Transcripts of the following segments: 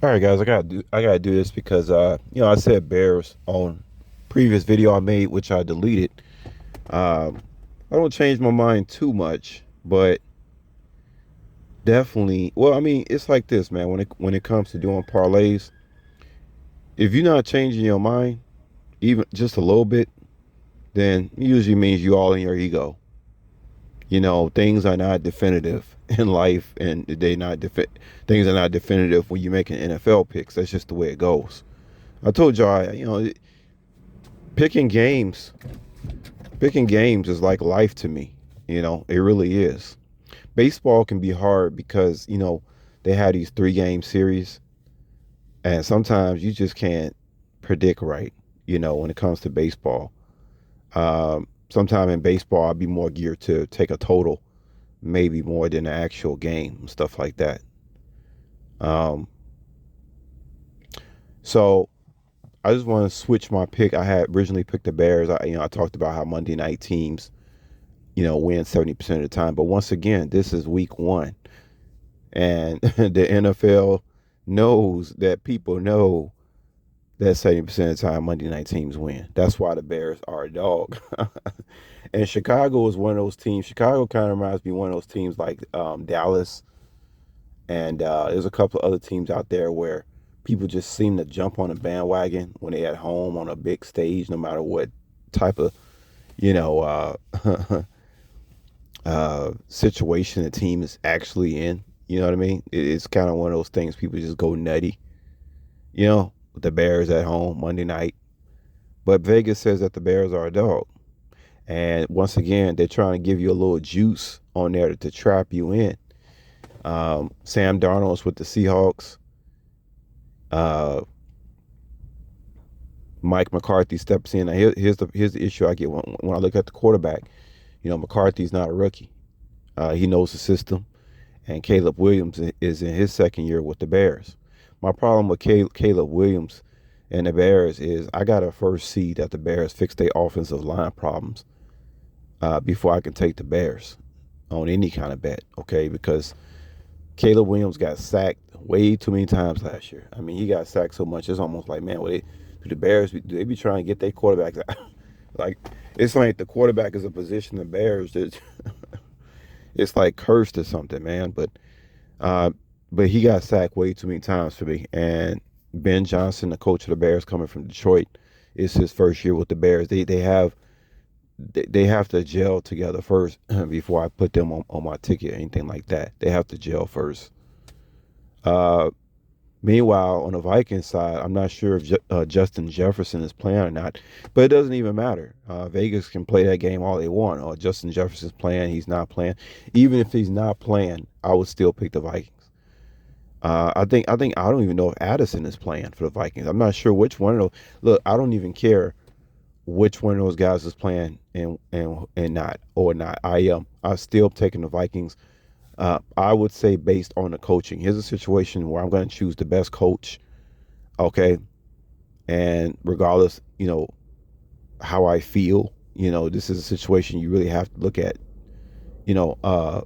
All right, guys, I gotta do this because I said Bears on previous video I made, which I deleted. Um, I don't change my mind too much, but definitely. Well, I mean, it's like this, man. When it comes to doing parlays, if you're not changing your mind even just a little bit, then it usually means you all in your ego. Things are not definitive in life, and things are not definitive when you're making NFL picks. That's just the way it goes. I told y'all, picking games picking games is like life to me. It really is. Baseball can be hard because they have these 3 game series, and sometimes you just can't predict right. When it comes to baseball, sometimes in baseball I'll be more geared to take a total, maybe more than the actual game and stuff like that. um so I just want to switch my pick. I had originally picked the Bears. I talked about how Monday night teams win 70% of the time. But once again, this is week one. And the NFL knows that people know that 70% of the time Monday night teams win. That's why the Bears are a dog. And Chicago is one of those teams. Chicago kind of reminds me of one of those teams like Dallas. And there's a couple of other teams out there where people just seem to jump on a bandwagon when they're at home on a big stage, no matter what type of, you know, uh, situation the team is actually in. You know what I mean? It's kind of one of those things people just go nutty. With the Bears at home Monday night. But Vegas says that the Bears are a dog. And once again, they're trying to give you a little juice on there to trap you in. Sam Darnold's with the Seahawks. Uh, Mike McCarthy steps in. Now, here's the issue I get when I look at the quarterback. McCarthy's not a rookie. He knows the system. And Caleb Williams is in his second year with the Bears. My problem with Caleb Williams and the Bears is I got to first see that the Bears fix their offensive line problems before I can take the Bears on any kind of bet, okay? Because Caleb Williams got sacked way too many times last year. I mean, he got sacked so much, it's almost like, man, do the Bears, do they be trying to get their quarterbacks out? Like, it's like the quarterback is a position the Bears that it's like cursed or something, man. Uh, but he got sacked way too many times for me. And Ben Johnson, the coach of the Bears, coming from Detroit, it's his first year with the Bears. They have to gel together first before I put them on my ticket or anything like that. They have to gel first. Uh, Meanwhile, on the Vikings side, I'm not sure if Justin Jefferson is playing or not, but it doesn't even matter. Vegas can play that game all they want. Or Justin Jefferson's playing, he's not playing. Even if he's not playing, I would still pick the Vikings. I don't even know if Addison is playing for the Vikings. I'm not sure which one of those. Look, I don't even care which one of those guys is playing and not or not. I'm still taking the Vikings. I would say based on the coaching. Here's a situation where I'm going to choose the best coach. Okay, and regardless, how I feel, this is a situation you really have to look at. You know, uh,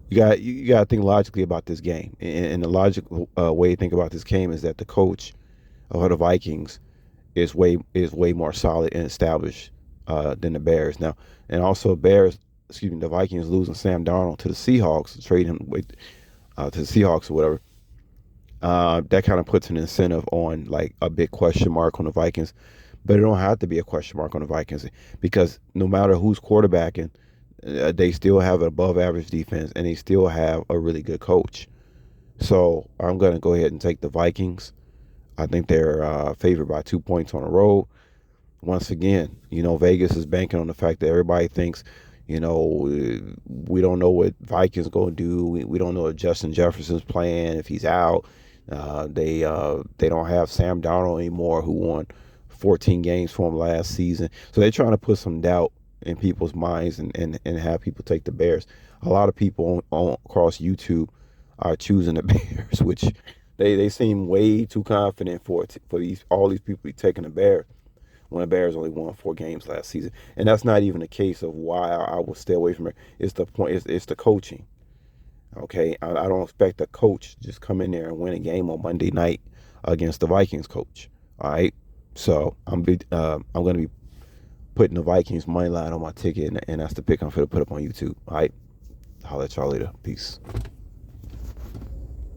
you got to think logically about this game, and the logical way to think about this game is that the coach of the Vikings is way more solid and established than the Bears now, and also the Vikings losing Sam Darnold to the Seahawks, trade him to the Seahawks or whatever. That kind of puts an incentive on like a big question mark on the Vikings, but it don't have to be a question mark on the Vikings because no matter who's quarterbacking, they still have an above average defense and they still have a really good coach. So I'm going to go ahead and take the Vikings. I think they're favored by 2 points on the road. Once again, Vegas is banking on the fact that everybody thinks, we don't know what Vikings going to do. We don't know if Justin Jefferson's playing, if he's out. They don't have Sam Darnold anymore, who won 14 games for him last season. So they're trying to put some doubt in people's minds and have people take the Bears. A lot of people across YouTube are choosing the Bears, which they seem way too confident for all these people to be taking the Bears when the Bears only won 4 games last season. And that's not even a case of why I will stay away from it. It's the point. It's the coaching. Okay, I don't expect a coach to just come in there and win a game on Monday night against the Vikings coach. All right, so I'm gonna be putting the Vikings money line on my ticket, and that's the pick I'm gonna put up on YouTube. All right, holler at y'all later. Peace.